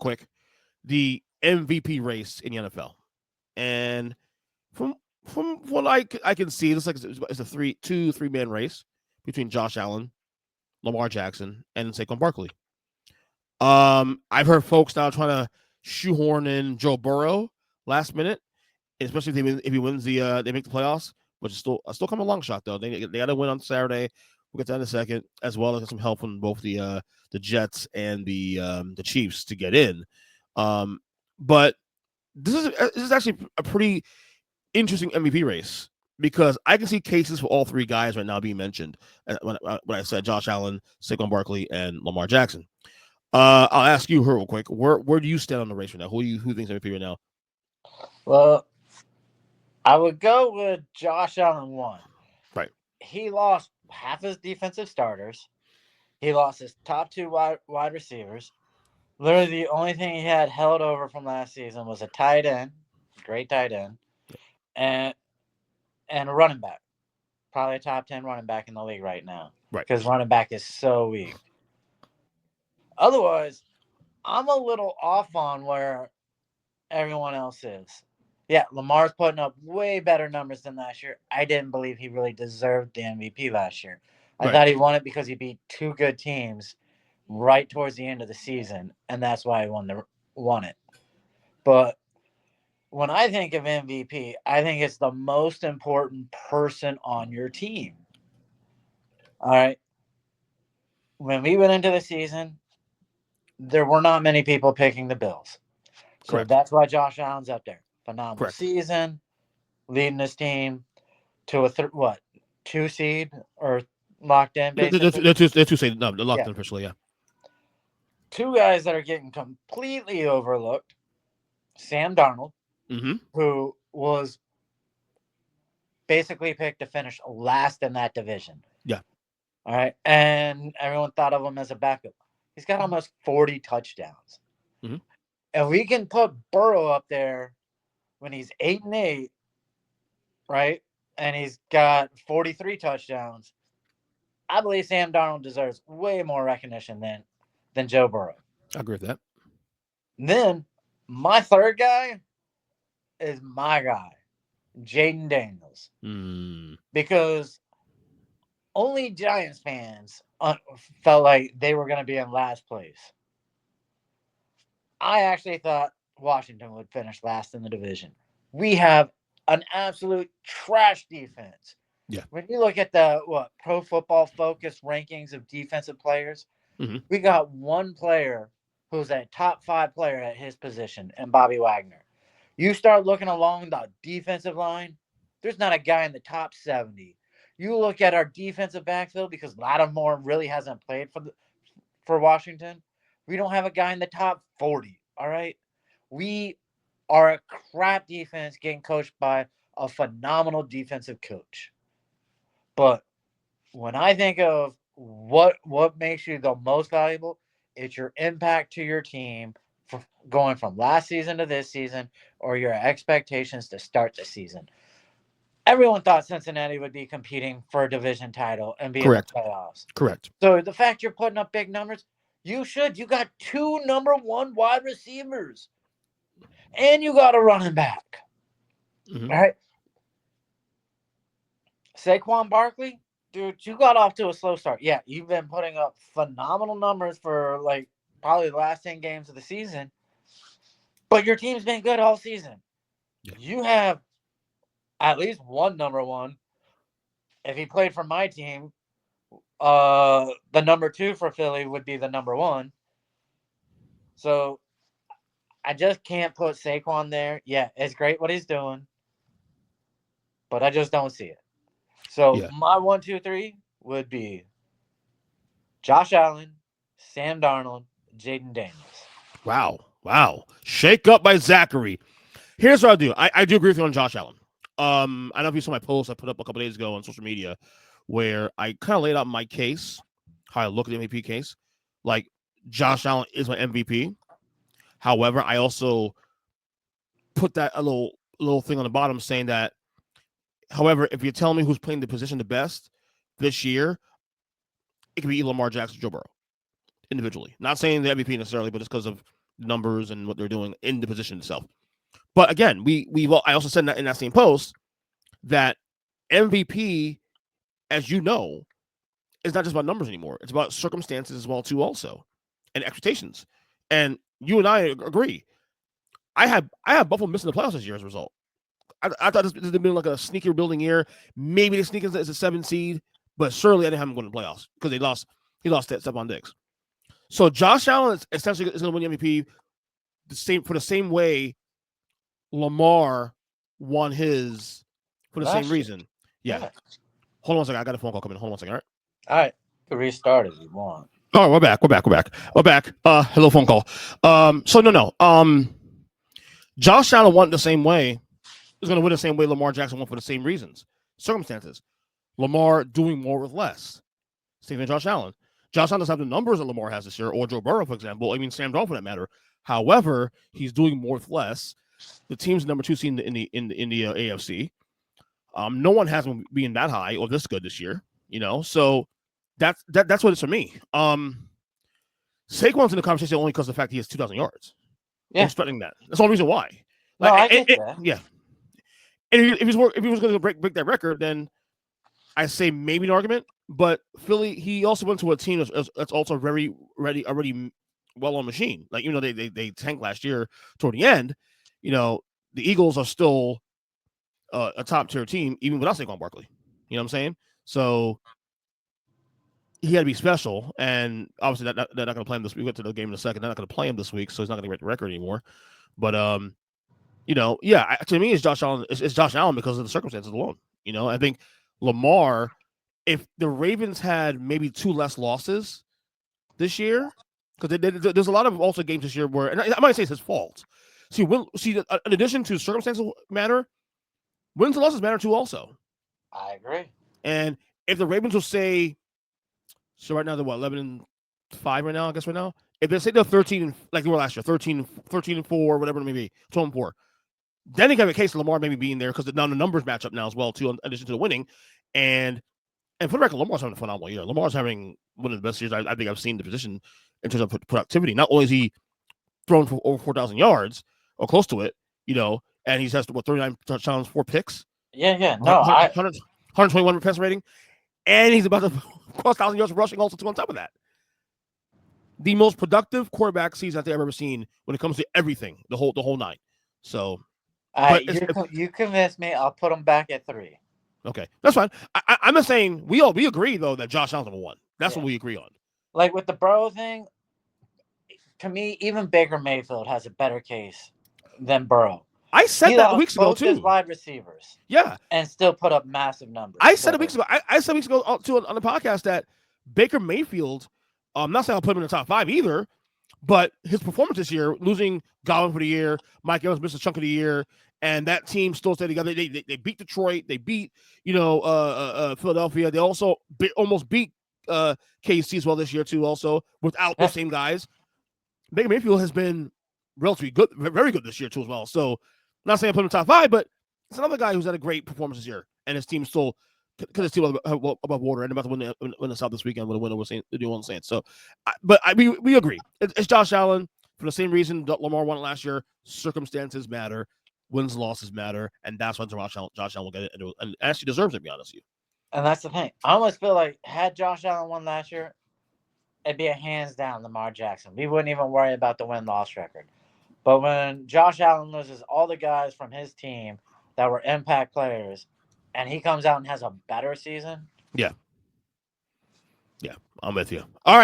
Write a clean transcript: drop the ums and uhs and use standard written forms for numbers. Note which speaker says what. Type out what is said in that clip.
Speaker 1: quick, the MVP race in the NFL. And from what I can see, it's like it's a three-man race between Josh Allen, Lamar Jackson, and Saquon Barkley. I've heard folks now trying to shoehorn in Joe Burrow last minute, especially if he wins they make the playoffs, which is still come a long shot though. They got to win on Saturday. We'll get to that in a second, as well as some help from both the Jets and the Chiefs to get in. But this is actually a pretty interesting MVP race because I can see cases for all three guys right now being mentioned. When I said Josh Allen, Saquon Barkley, and Lamar Jackson. I'll ask you real quick. Where do you stand on the race right now? Who thinks MVP right now?
Speaker 2: Well, I would go with Josh Allen one.
Speaker 1: Right.
Speaker 2: He lost half his defensive starters. He lost his top two wide receivers. Literally, the only thing he had held over from last season was a tight end, great tight end, and a running back. Probably a top 10 running back in the league right now.
Speaker 1: Right.
Speaker 2: Because running back is so weak. Otherwise, I'm a little off on where everyone else is. Yeah, Lamar's putting up way better numbers than last year. I didn't believe he really deserved the MVP last year. I thought he won it because he beat two good teams right towards the end of the season, and that's why he won it. But when I think of MVP, I think it's the most important person on your team. All right. When we went into the season, there were not many people picking the Bills. So
Speaker 1: Correct.
Speaker 2: that's why Josh Allen's up there. Phenomenal
Speaker 1: Correct.
Speaker 2: season, leading his team to a 2 seed or locked in, basically.
Speaker 1: They're two seed. No, they're locked in officially, yeah.
Speaker 2: Two guys that are getting completely overlooked. Sam Darnold, who was basically picked to finish last in that division.
Speaker 1: Yeah.
Speaker 2: All right. And everyone thought of him as a backup. He's got almost 40 touchdowns.
Speaker 1: Mm-hmm.
Speaker 2: And we can put Burrow up there when he's 8-8, right? And he's got 43 touchdowns. I believe Sam Darnold deserves way more recognition than Joe Burrow.
Speaker 1: I agree with that.
Speaker 2: And then my third guy is my guy, Jaden Daniels. Because only Giants fans felt like they were going to be in last place. I actually thought Washington would finish last in the division. We have an absolute trash defense.
Speaker 1: Yeah.
Speaker 2: When you look at the Pro Football Focus rankings of defensive players, we got one player who's a top 5 player at his position, and Bobby Wagner. You start looking along the defensive line, there's not a guy in the top 70. You look at our defensive backfield, because Lattimore really hasn't played for Washington. We don't have a guy in the top 40, all right? We are a crap defense getting coached by a phenomenal defensive coach. But when I think of what makes you the most valuable, it's your impact to your team for going from last season to this season, or your expectations to start the season. Everyone thought Cincinnati would be competing for a division title and be in the playoffs.
Speaker 1: Correct.
Speaker 2: So the fact you're putting up big numbers, you should. You got 2 number 1 wide receivers. And you got a running back. All right. Saquon Barkley, dude, you got off to a slow start. Yeah, you've been putting up phenomenal numbers for probably the last 10 games of the season. But your team's been good all season. Yeah. You have at least one number 1. If he played for my team, the number 2 for Philly would be the number 1. So I just can't put Saquon there. Yeah, it's great what he's doing, but I just don't see it. So my 1, 2, 3 would be Josh Allen, Sam Darnold, Jaden Daniels.
Speaker 1: Wow. Shake up by Zachary. Here's what I'll do. I do agree with you on Josh Allen. I don't know if you saw my post I put up a couple days ago on social media where I kind of laid out my case, how I look at the MVP case. Like, Josh Allen is my MVP. However, I also put that a little thing on the bottom saying that, however, if you're telling me who's playing the position the best this year, it could be Lamar Jackson, Joe Burrow, individually. Not saying the MVP necessarily, but just because of numbers and what they're doing in the position itself. But again, I also said in that same post that MVP, as you know, is not just about numbers anymore. It's about circumstances as well too, also, and expectations. And you and I agree. I have Buffalo missing the playoffs this year as a result. I thought this had been like a sneaker building year. Maybe they sneak as a 7 seed, but surely I didn't have them going to the playoffs because he lost Stephon Diggs. So Josh Allen is essentially going to win the MVP for the same way Lamar won his for the same reason. Yeah. Hold on a second. I got a phone call coming. Hold on a second. All
Speaker 2: right. Restart if you want.
Speaker 1: Oh, we're back. Hello, phone call. So no. Josh Allen won the same way. Is going to win the same way Lamar Jackson won for the same reasons, circumstances. Lamar doing more with less. Same thing, Josh Allen. Josh Allen doesn't have the numbers that Lamar has this year, or Joe Burrow, for example. I mean, Sam Darnold for that matter. However, he's doing more with less. The team's number 2 seed in the AFC. No one has him being that high or this good this year. So that's what it's for me. Saquon's in the conversation only because of the fact he has 2,000 yards. Yeah, I'm expecting that. That's the only reason why.
Speaker 2: I get that.
Speaker 1: Yeah. And if he was going to break that record, then I say maybe an argument. But Philly, he also went to a team that's also very ready, already well-on machine. Like, they tanked last year toward the end. The Eagles are still a top-tier team, even without Saquon Barkley. You know what I'm saying? So he had to be special, and obviously they're not going to play him this week. We get to the game in a second. They're not going to play him this week, so he's not going to break the record anymore. But to me, it's Josh Allen. It's Josh Allen because of the circumstances alone. I think Lamar, if the Ravens had maybe 2 less losses this year, because there's a lot of also games this year where, and I might say it's his fault. In addition to circumstances matter, wins and losses matter too also.
Speaker 2: I agree.
Speaker 1: And if the Ravens will say, so right now they're 11-5 right now, I guess right now. If they say they're 13, like they were last year, 13-4, whatever it may be, 12-4, then they have a case of Lamar maybe being there because now the numbers match up now as well too, in addition to the winning. And for the record, Lamar's having a phenomenal year. Lamar's having one of the best years I think I've seen the position in terms of productivity. Not only is he thrown for over 4,000 yards or close to it, and he's has 39 touchdowns, 4 picks.
Speaker 2: Yeah. No,
Speaker 1: 121 passer rating, and he's about to cross 1,000 yards rushing also too on top of that. The most productive quarterback season I think I've ever seen when it comes to everything, the whole 9. So,
Speaker 2: you convinced me. I'll put him back at 3.
Speaker 1: Okay, that's fine. I'm not saying we agree though that Josh Allen's number 1. That's what we agree on.
Speaker 2: Like with the Burrow thing, to me, even Baker Mayfield has a better case than Burrow.
Speaker 1: I said that weeks ago too.
Speaker 2: His wide receivers, and still put up massive numbers.
Speaker 1: I said it weeks ago. I said weeks ago too on the podcast that Baker Mayfield. I'm not saying I'll put him in the top 5 either, but his performance this year, losing Godwin for the year, Mike Evans missed a chunk of the year, and that team still stayed together. They beat Detroit. They beat Philadelphia. They also almost beat KC as well this year too. Also without the same guys, Baker Mayfield has been relatively good, very good this year too as well. So I'm not saying I put him in the top 5, but it's another guy who's had a great performance this year, and his team still. Because his team above water and about to win the South this weekend with a win over the New Orleans Saints. So, we agree. It's Josh Allen for the same reason Lamar won it last year. Circumstances matter, wins and losses matter, and that's why Josh Allen will get it, and actually deserves it. To be honest with you.
Speaker 2: And that's the thing. I almost feel like had Josh Allen won last year, it'd be a hands down Lamar Jackson. We wouldn't even worry about the win-loss record. But when Josh Allen loses all the guys from his team that were impact players, and he comes out and has a better season.
Speaker 1: Yeah, I'm with you. All right.